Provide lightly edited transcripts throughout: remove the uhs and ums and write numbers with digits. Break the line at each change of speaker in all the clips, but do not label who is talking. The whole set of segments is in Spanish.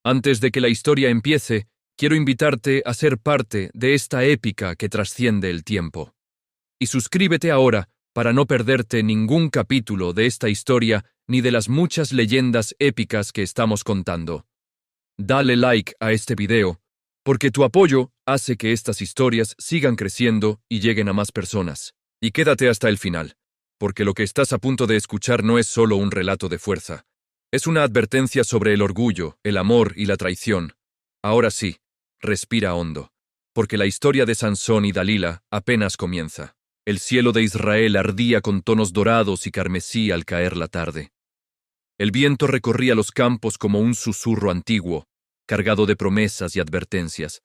Antes de que la historia empiece, quiero invitarte a ser parte de esta épica que trasciende el tiempo. Y suscríbete ahora para no perderte ningún capítulo de esta historia ni de las muchas leyendas épicas que estamos contando. Dale like a este video, porque tu apoyo hace que estas historias sigan creciendo y lleguen a más personas. Y quédate hasta el final, porque lo que estás a punto de escuchar no es solo un relato de fuerza. Es una advertencia sobre el orgullo, el amor y la traición. Ahora sí, respira hondo, porque la historia de Sansón y Dalila apenas comienza. El cielo de Israel ardía con tonos dorados y carmesí al caer la tarde. El viento recorría los campos como un susurro antiguo, cargado de promesas y advertencias.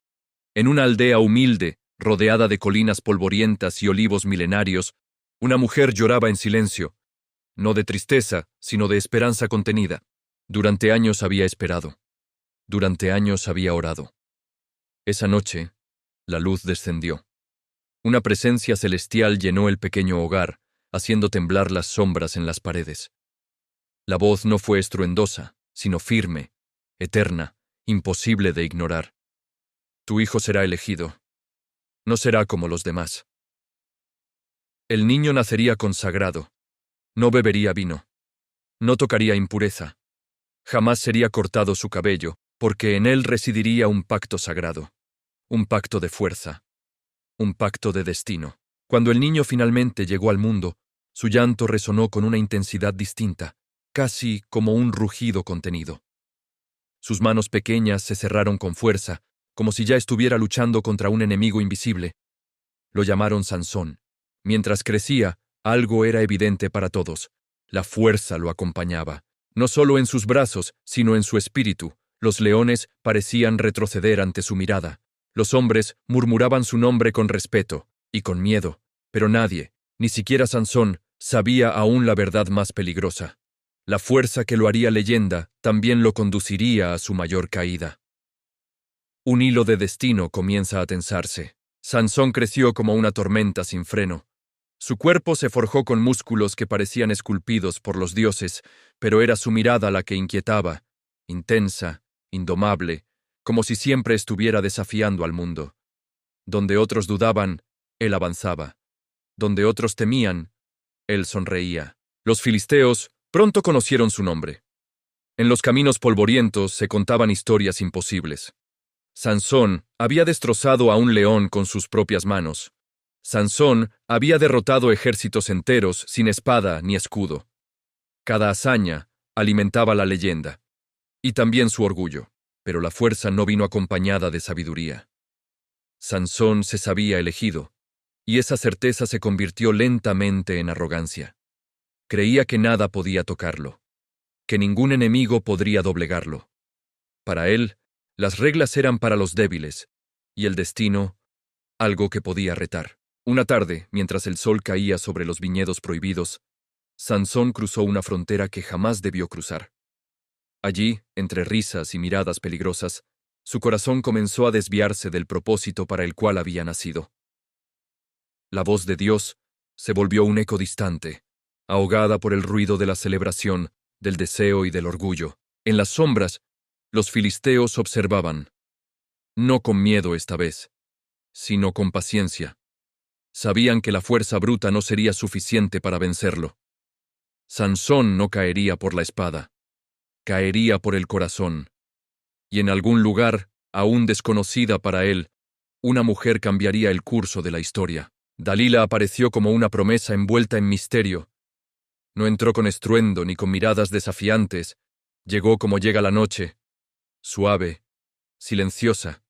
En una aldea humilde, rodeada de colinas polvorientas y olivos milenarios, una mujer lloraba en silencio, no de tristeza, sino de esperanza contenida. Durante años había esperado. Durante años había orado. Esa noche, la luz descendió. Una presencia celestial llenó el pequeño hogar, haciendo temblar las sombras en las paredes. La voz no fue estruendosa, sino firme, eterna, imposible de ignorar. Tu hijo será elegido. No será como los demás. El niño nacería consagrado. No bebería vino. No tocaría impureza. Jamás sería cortado su cabello, porque en él residiría un pacto sagrado. Un pacto de fuerza. Un pacto de destino. Cuando el niño finalmente llegó al mundo, su llanto resonó con una intensidad distinta, casi como un rugido contenido. Sus manos pequeñas se cerraron con fuerza, como si ya estuviera luchando contra un enemigo invisible. Lo llamaron Sansón. Mientras crecía, algo era evidente para todos. La fuerza lo acompañaba. No solo en sus brazos, sino en su espíritu. Los leones parecían retroceder ante su mirada. Los hombres murmuraban su nombre con respeto y con miedo, pero nadie, ni siquiera Sansón, sabía aún la verdad más peligrosa. La fuerza que lo haría leyenda también lo conduciría a su mayor caída. Un hilo de destino comienza a tensarse. Sansón creció como una tormenta sin freno. Su cuerpo se forjó con músculos que parecían esculpidos por los dioses, pero era su mirada la que inquietaba, intensa, indomable, como si siempre estuviera desafiando al mundo. Donde otros dudaban, él avanzaba. Donde otros temían, él sonreía. Los filisteos pronto conocieron su nombre. En los caminos polvorientos se contaban historias imposibles. Sansón había destrozado a un león con sus propias manos. Sansón había derrotado ejércitos enteros sin espada ni escudo. Cada hazaña alimentaba la leyenda, y también su orgullo, pero la fuerza no vino acompañada de sabiduría. Sansón se sabía elegido, y esa certeza se convirtió lentamente en arrogancia. Creía que nada podía tocarlo, que ningún enemigo podría doblegarlo. Para él, las reglas eran para los débiles, y el destino, algo que podía retar. Una tarde, mientras el sol caía sobre los viñedos prohibidos, Sansón cruzó una frontera que jamás debió cruzar. Allí, entre risas y miradas peligrosas, su corazón comenzó a desviarse del propósito para el cual había nacido. La voz de Dios se volvió un eco distante, ahogada por el ruido de la celebración, del deseo y del orgullo. En las sombras, los filisteos observaban, no con miedo esta vez, sino con paciencia. Sabían que la fuerza bruta no sería suficiente para vencerlo. Sansón no caería por la espada, caería por el corazón. Y en algún lugar, aún desconocida para él, una mujer cambiaría el curso de la historia. Dalila apareció como una promesa envuelta en misterio. No entró con estruendo ni con miradas desafiantes, llegó como llega la noche, suave, silenciosa,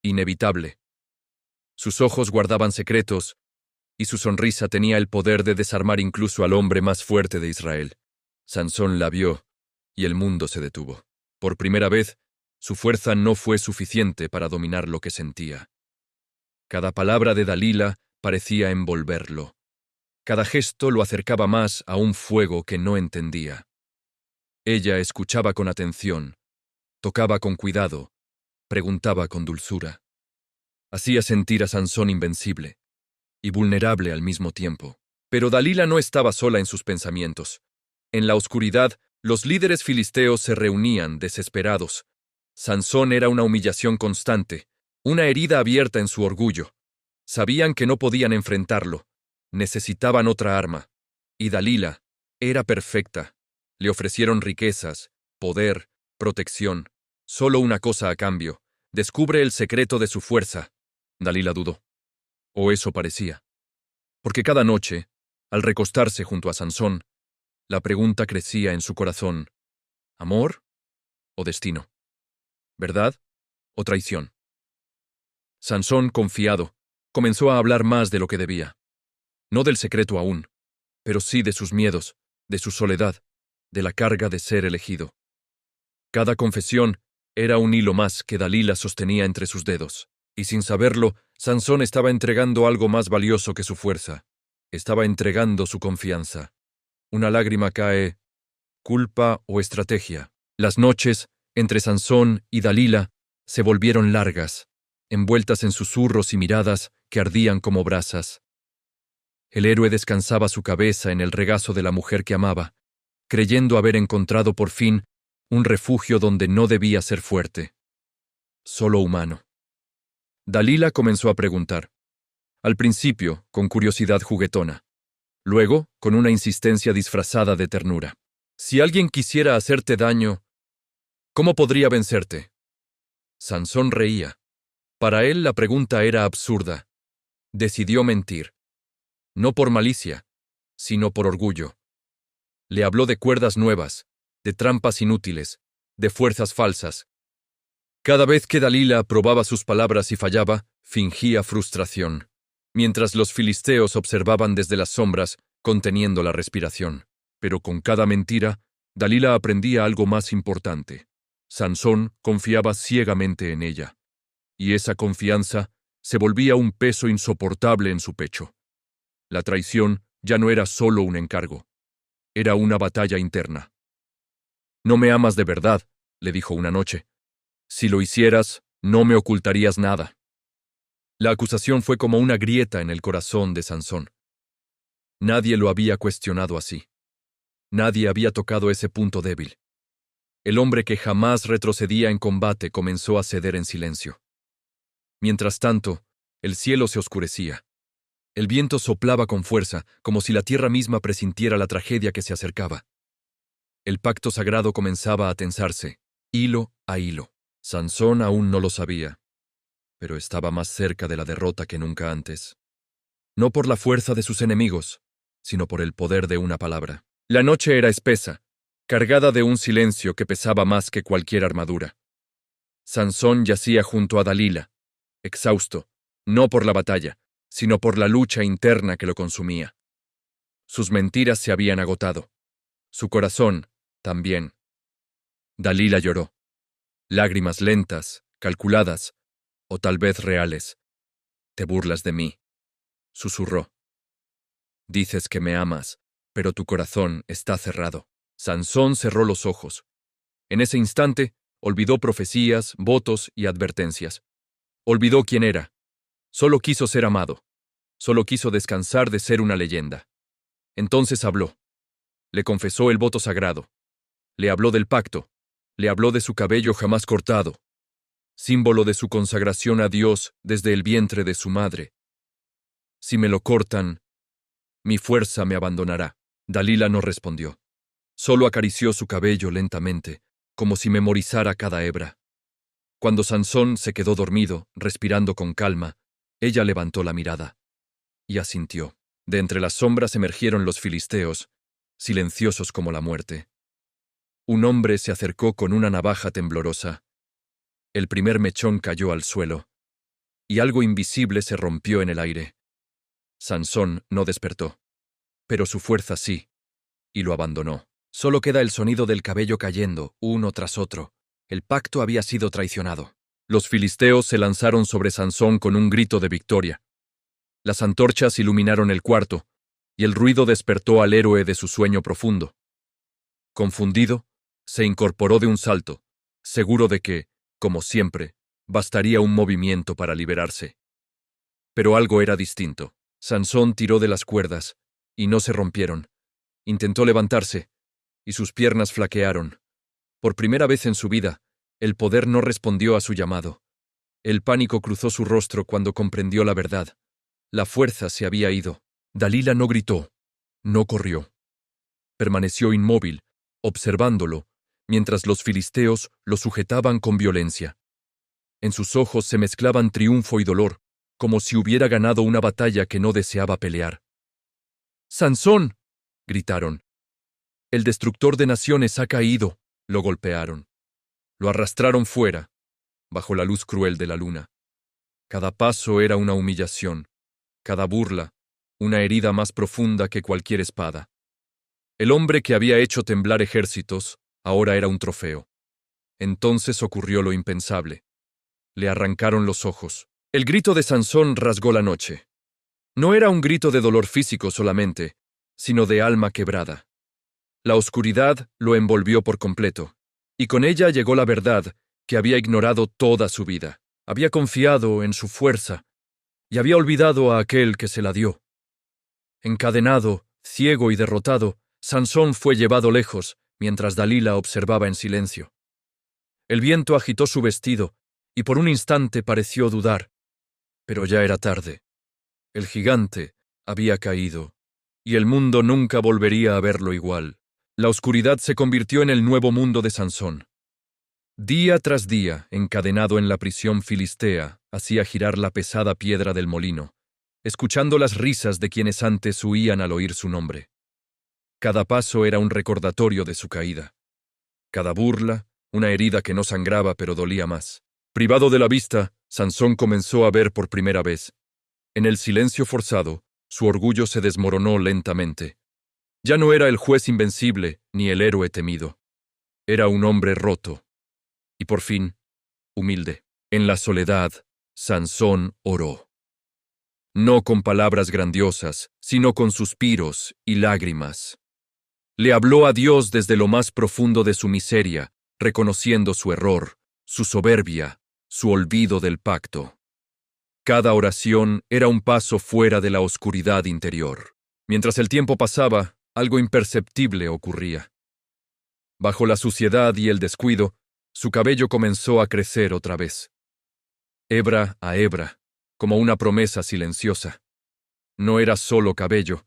inevitable. Sus ojos guardaban secretos, y su sonrisa tenía el poder de desarmar incluso al hombre más fuerte de Israel. Sansón la vio, y el mundo se detuvo. Por primera vez, su fuerza no fue suficiente para dominar lo que sentía. Cada palabra de Dalila parecía envolverlo. Cada gesto lo acercaba más a un fuego que no entendía. Ella escuchaba con atención, tocaba con cuidado, preguntaba con dulzura. Hacía sentir a Sansón invencible y vulnerable al mismo tiempo. Pero Dalila no estaba sola en sus pensamientos. En la oscuridad, los líderes filisteos se reunían desesperados. Sansón era una humillación constante, una herida abierta en su orgullo. Sabían que no podían enfrentarlo. Necesitaban otra arma. Y Dalila era perfecta. Le ofrecieron riquezas, poder, protección. Solo una cosa a cambio. Descubre el secreto de su fuerza. Dalila dudó. O eso parecía. Porque cada noche, al recostarse junto a Sansón, la pregunta crecía en su corazón. ¿Amor o destino? ¿Verdad o traición? Sansón, confiado, comenzó a hablar más de lo que debía. No del secreto aún, pero sí de sus miedos, de su soledad, de la carga de ser elegido. Cada confesión era un hilo más que Dalila sostenía entre sus dedos, y sin saberlo, Sansón estaba entregando algo más valioso que su fuerza. Estaba entregando su confianza. Una lágrima cae. ¿Culpa o estrategia? Las noches, entre Sansón y Dalila, se volvieron largas, envueltas en susurros y miradas que ardían como brasas. El héroe descansaba su cabeza en el regazo de la mujer que amaba, creyendo haber encontrado por fin un refugio donde no debía ser fuerte, solo humano. Dalila comenzó a preguntar, al principio con curiosidad juguetona, luego con una insistencia disfrazada de ternura. Si alguien quisiera hacerte daño, ¿cómo podría vencerte? Sansón reía. Para él la pregunta era absurda. Decidió mentir. No por malicia, sino por orgullo. Le habló de cuerdas nuevas, de trampas inútiles, de fuerzas falsas. Cada vez que Dalila probaba sus palabras y fallaba, fingía frustración, mientras los filisteos observaban desde las sombras, conteniendo la respiración. Pero con cada mentira, Dalila aprendía algo más importante. Sansón confiaba ciegamente en ella, y esa confianza se volvía un peso insoportable en su pecho. La traición ya no era solo un encargo, era una batalla interna. «No me amas de verdad», le dijo una noche. «Si lo hicieras, no me ocultarías nada». La acusación fue como una grieta en el corazón de Sansón. Nadie lo había cuestionado así. Nadie había tocado ese punto débil. El hombre que jamás retrocedía en combate comenzó a ceder en silencio. Mientras tanto, el cielo se oscurecía. El viento soplaba con fuerza, como si la tierra misma presintiera la tragedia que se acercaba. El pacto sagrado comenzaba a tensarse, hilo a hilo. Sansón aún no lo sabía, pero estaba más cerca de la derrota que nunca antes. No por la fuerza de sus enemigos, sino por el poder de una palabra. La noche era espesa, cargada de un silencio que pesaba más que cualquier armadura. Sansón yacía junto a Dalila, exhausto, no por la batalla, sino por la lucha interna que lo consumía. Sus mentiras se habían agotado. Su corazón, también. Dalila lloró. Lágrimas lentas, calculadas, o tal vez reales. «Te burlas de mí», susurró. «Dices que me amas, pero tu corazón está cerrado». Sansón cerró los ojos. En ese instante, olvidó profecías, votos y advertencias. Olvidó quién era. Solo quiso ser amado. Solo quiso descansar de ser una leyenda. Entonces habló. Le confesó el voto sagrado. Le habló del pacto. Le habló de su cabello jamás cortado, símbolo de su consagración a Dios desde el vientre de su madre. «Si me lo cortan, mi fuerza me abandonará». Dalila no respondió. Solo acarició su cabello lentamente, como si memorizara cada hebra. Cuando Sansón se quedó dormido, respirando con calma, ella levantó la mirada y asintió. De entre las sombras emergieron los filisteos, silenciosos como la muerte. Un hombre se acercó con una navaja temblorosa. El primer mechón cayó al suelo, y algo invisible se rompió en el aire. Sansón no despertó, pero su fuerza sí, y lo abandonó. Solo queda el sonido del cabello cayendo, uno tras otro. El pacto había sido traicionado. Los filisteos se lanzaron sobre Sansón con un grito de victoria. Las antorchas iluminaron el cuarto, y el ruido despertó al héroe de su sueño profundo. Confundido, se incorporó de un salto, seguro de que, como siempre, bastaría un movimiento para liberarse. Pero algo era distinto. Sansón tiró de las cuerdas, y no se rompieron. Intentó levantarse, y sus piernas flaquearon. Por primera vez en su vida, El poder no respondió a su llamado. El pánico cruzó su rostro cuando comprendió la verdad. La fuerza se había ido. Dalila no gritó, no corrió. Permaneció inmóvil, observándolo, mientras los filisteos lo sujetaban con violencia. En sus ojos se mezclaban triunfo y dolor, como si hubiera ganado una batalla que no deseaba pelear. ¡Sansón!, gritaron. El destructor de naciones ha caído, lo golpearon. Lo arrastraron fuera, bajo la luz cruel de la luna. Cada paso era una humillación, cada burla, una herida más profunda que cualquier espada. El hombre que había hecho temblar ejércitos, ahora era un trofeo. Entonces ocurrió lo impensable. Le arrancaron los ojos. El grito de Sansón rasgó la noche. No era un grito de dolor físico solamente, sino de alma quebrada. La oscuridad lo envolvió por completo, y con ella llegó la verdad que había ignorado toda su vida. Había confiado en su fuerza, y había olvidado a aquel que se la dio. Encadenado, ciego y derrotado, Sansón fue llevado lejos, mientras Dalila observaba en silencio. El viento agitó su vestido, y por un instante pareció dudar, pero ya era tarde. El gigante había caído, y el mundo nunca volvería a verlo igual. La oscuridad se convirtió en el nuevo mundo de Sansón. Día tras día, encadenado en la prisión filistea, hacía girar la pesada piedra del molino, escuchando las risas de quienes antes huían al oír su nombre. Cada paso era un recordatorio de su caída. Cada burla, una herida que no sangraba pero dolía más. Privado de la vista, Sansón comenzó a ver por primera vez. En el silencio forzado, su orgullo se desmoronó lentamente. Ya no era el juez invencible ni el héroe temido. Era un hombre roto. Y por fin, humilde. En la soledad, Sansón oró. No con palabras grandiosas, sino con suspiros y lágrimas. Le habló a Dios desde lo más profundo de su miseria, reconociendo su error, su soberbia, su olvido del pacto. Cada oración era un paso fuera de la oscuridad interior. Mientras el tiempo pasaba, algo imperceptible ocurría. Bajo la suciedad y el descuido, su cabello comenzó a crecer otra vez. Hebra a hebra, como una promesa silenciosa. No era solo cabello.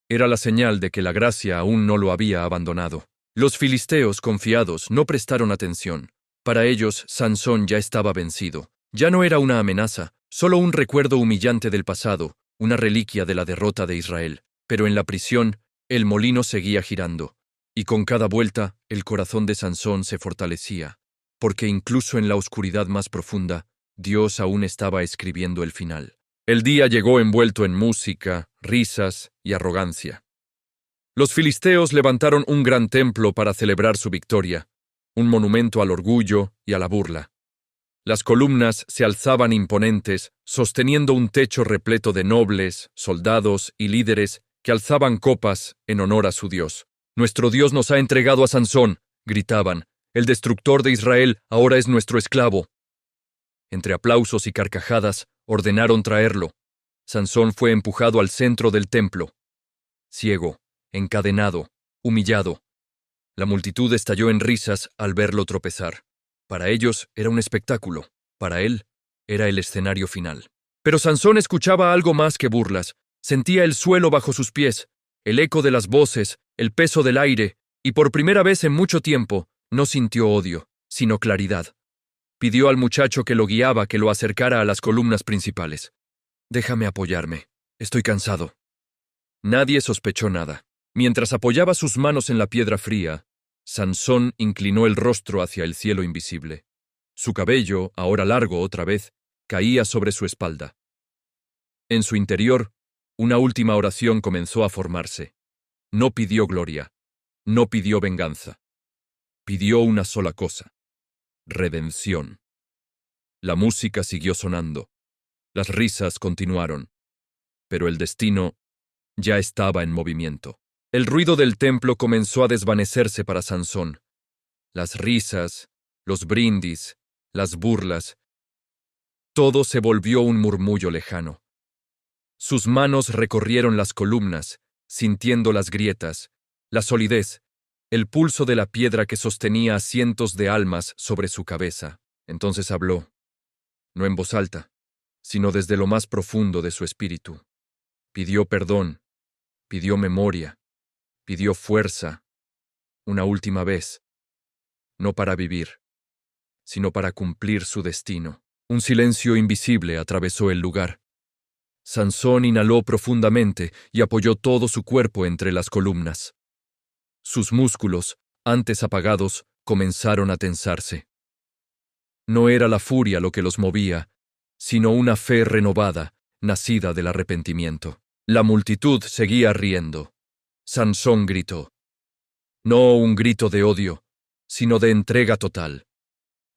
Era la señal de que la gracia aún no lo había abandonado. Los filisteos, confiados, no prestaron atención. Para ellos, Sansón ya estaba vencido. Ya no era una amenaza, solo un recuerdo humillante del pasado, una reliquia de la derrota de Israel. Pero en la prisión, el molino seguía girando, y con cada vuelta, el corazón de Sansón se fortalecía, porque incluso en la oscuridad más profunda, Dios aún estaba escribiendo el final. El día llegó envuelto en música, risas y arrogancia. Los filisteos levantaron un gran templo para celebrar su victoria, un monumento al orgullo y a la burla. Las columnas se alzaban imponentes, sosteniendo un techo repleto de nobles, soldados y líderes que alzaban copas en honor a su Dios. «Nuestro Dios nos ha entregado a Sansón», gritaban. «El destructor de Israel ahora es nuestro esclavo». Entre aplausos y carcajadas, ordenaron traerlo. Sansón fue empujado al centro del templo. Ciego, encadenado, humillado. La multitud estalló en risas al verlo tropezar. Para ellos era un espectáculo, para él era el escenario final. Pero Sansón escuchaba algo más que burlas. Sentía el suelo bajo sus pies, el eco de las voces, el peso del aire, y por primera vez en mucho tiempo no sintió odio, sino claridad. Pidió al muchacho que lo guiaba que lo acercara a las columnas principales. «Déjame apoyarme. Estoy cansado». Nadie sospechó nada. Mientras apoyaba sus manos en la piedra fría, Sansón inclinó el rostro hacia el cielo invisible. Su cabello, ahora largo otra vez, caía sobre su espalda. En su interior, una última oración comenzó a formarse. No pidió gloria, no pidió venganza. Pidió una sola cosa: redención. La música siguió sonando. Las risas continuaron. Pero el destino ya estaba en movimiento. El ruido del templo comenzó a desvanecerse para Sansón. Las risas, los brindis, las burlas, todo se volvió un murmullo lejano. Sus manos recorrieron las columnas, sintiendo las grietas, la solidez, el pulso de la piedra que sostenía a cientos de almas sobre su cabeza. Entonces habló, no en voz alta, sino desde lo más profundo de su espíritu. Pidió perdón, pidió memoria, pidió fuerza, una última vez, no para vivir, sino para cumplir su destino. Un silencio invisible atravesó el lugar. Sansón inhaló profundamente y apoyó todo su cuerpo entre las columnas. Sus músculos, antes apagados, comenzaron a tensarse. No era la furia lo que los movía, sino una fe renovada, nacida del arrepentimiento. La multitud seguía riendo. Sansón gritó. No un grito de odio, sino de entrega total.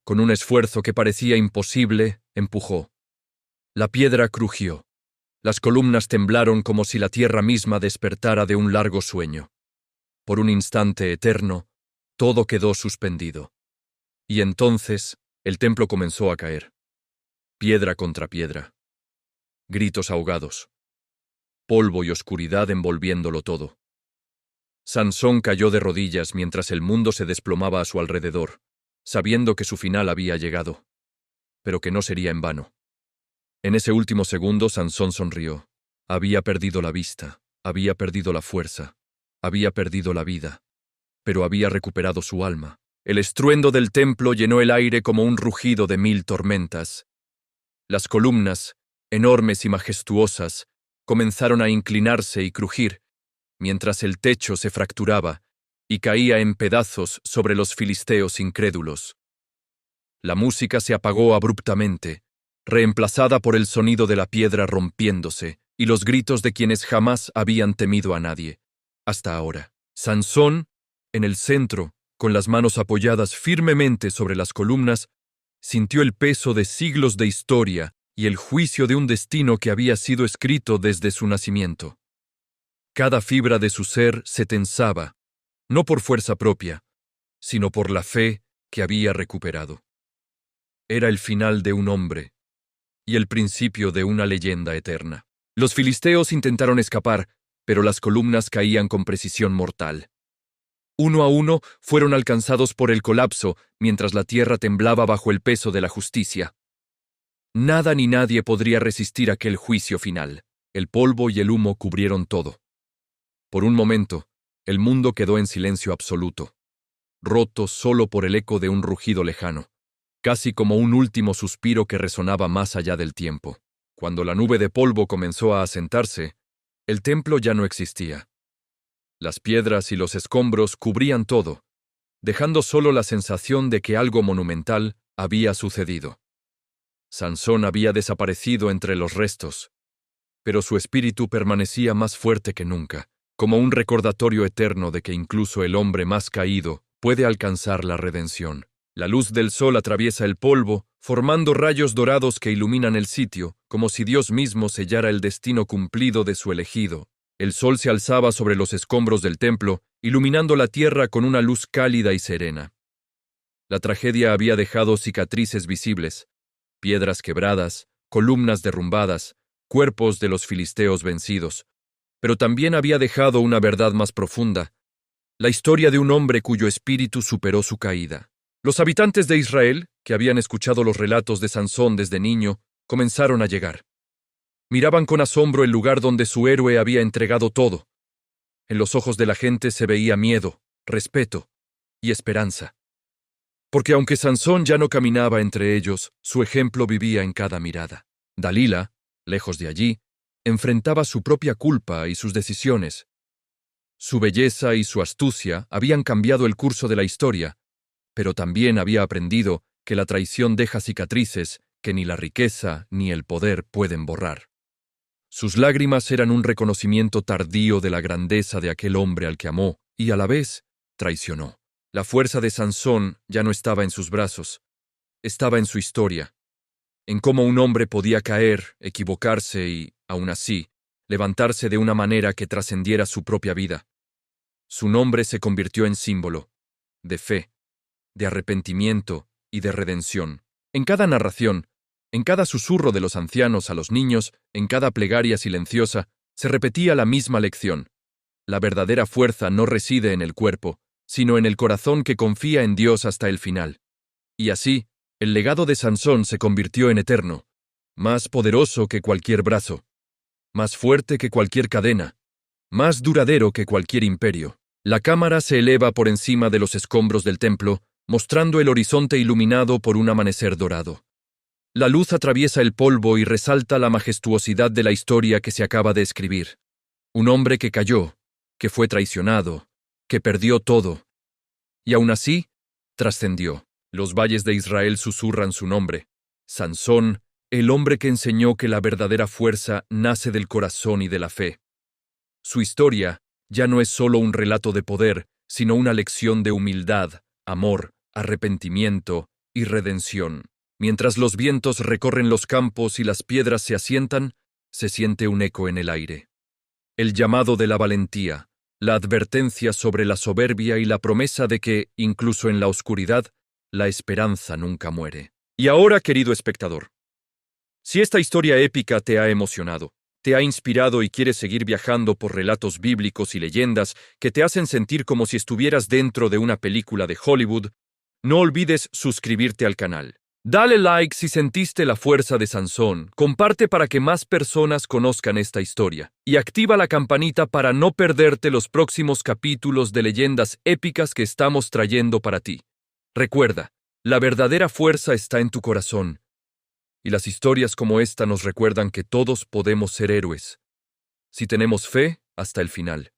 Con un esfuerzo que parecía imposible, empujó. La piedra crujió. Las columnas temblaron como si la tierra misma despertara de un largo sueño. Por un instante eterno, todo quedó suspendido. Y entonces, el templo comenzó a caer. Piedra contra piedra. Gritos ahogados. Polvo y oscuridad envolviéndolo todo. Sansón cayó de rodillas mientras el mundo se desplomaba a su alrededor, sabiendo que su final había llegado, pero que no sería en vano. En ese último segundo, Sansón sonrió. Había perdido la vista, había perdido la fuerza, había perdido la vida, pero había recuperado su alma. El estruendo del templo llenó el aire como un rugido de 1000 tormentas. Las columnas, enormes y majestuosas, comenzaron a inclinarse y crujir, mientras el techo se fracturaba y caía en pedazos sobre los filisteos incrédulos. La música se apagó abruptamente, reemplazada por el sonido de la piedra rompiéndose y los gritos de quienes jamás habían temido a nadie, hasta ahora. Sansón, en el centro, con las manos apoyadas firmemente sobre las columnas, sintió el peso de siglos de historia y el juicio de un destino que había sido escrito desde su nacimiento. Cada fibra de su ser se tensaba, no por fuerza propia, sino por la fe que había recuperado. Era el final de un hombre y el principio de una leyenda eterna. Los filisteos intentaron escapar, pero las columnas caían con precisión mortal. Uno a uno fueron alcanzados por el colapso mientras la tierra temblaba bajo el peso de la justicia. Nada ni nadie podría resistir aquel juicio final. El polvo y el humo cubrieron todo. Por un momento, el mundo quedó en silencio absoluto, roto solo por el eco de un rugido lejano, casi como un último suspiro que resonaba más allá del tiempo. Cuando la nube de polvo comenzó a asentarse, el templo ya no existía. Las piedras y los escombros cubrían todo, dejando solo la sensación de que algo monumental había sucedido. Sansón había desaparecido entre los restos, pero su espíritu permanecía más fuerte que nunca, como un recordatorio eterno de que incluso el hombre más caído puede alcanzar la redención. La luz del sol atraviesa el polvo, formando rayos dorados que iluminan el sitio, como si Dios mismo sellara el destino cumplido de su elegido. El sol se alzaba sobre los escombros del templo, iluminando la tierra con una luz cálida y serena. La tragedia había dejado cicatrices visibles, piedras quebradas, columnas derrumbadas, cuerpos de los filisteos vencidos, pero también había dejado una verdad más profunda, la historia de un hombre cuyo espíritu superó su caída. Los habitantes de Israel, que habían escuchado los relatos de Sansón desde niño, comenzaron a llegar. Miraban con asombro el lugar donde su héroe había entregado todo. En los ojos de la gente se veía miedo, respeto y esperanza. Porque aunque Sansón ya no caminaba entre ellos, su ejemplo vivía en cada mirada. Dalila, lejos de allí, enfrentaba su propia culpa y sus decisiones. Su belleza y su astucia habían cambiado el curso de la historia, pero también había aprendido que la traición deja cicatrices que ni la riqueza ni el poder pueden borrar. Sus lágrimas eran un reconocimiento tardío de la grandeza de aquel hombre al que amó y a la vez traicionó. La fuerza de Sansón ya no estaba en sus brazos, estaba en su historia, en cómo un hombre podía caer, equivocarse y, aun así, levantarse de una manera que trascendiera su propia vida. Su nombre se convirtió en símbolo de fe, de arrepentimiento y de redención. En cada narración, en cada susurro de los ancianos a los niños, en cada plegaria silenciosa, se repetía la misma lección. La verdadera fuerza no reside en el cuerpo, sino en el corazón que confía en Dios hasta el final. Y así, el legado de Sansón se convirtió en eterno, más poderoso que cualquier brazo, más fuerte que cualquier cadena, más duradero que cualquier imperio. La cámara se eleva por encima de los escombros del templo, mostrando el horizonte iluminado por un amanecer dorado. La luz atraviesa el polvo y resalta la majestuosidad de la historia que se acaba de escribir. Un hombre que cayó, que fue traicionado, que perdió todo, y aún así, trascendió. Los valles de Israel susurran su nombre. Sansón, el hombre que enseñó que la verdadera fuerza nace del corazón y de la fe. Su historia ya no es solo un relato de poder, sino una lección de humildad, amor, arrepentimiento y redención. Mientras los vientos recorren los campos y las piedras se asientan, se siente un eco en el aire. El llamado de la valentía, la advertencia sobre la soberbia y la promesa de que, incluso en la oscuridad, la esperanza nunca muere. Y ahora, querido espectador, si esta historia épica te ha emocionado, te ha inspirado y quieres seguir viajando por relatos bíblicos y leyendas que te hacen sentir como si estuvieras dentro de una película de Hollywood, no olvides suscribirte al canal. Dale like si sentiste la fuerza de Sansón, comparte para que más personas conozcan esta historia, y activa la campanita para no perderte los próximos capítulos de leyendas épicas que estamos trayendo para ti. Recuerda, la verdadera fuerza está en tu corazón, y las historias como esta nos recuerdan que todos podemos ser héroes, si tenemos fe hasta el final.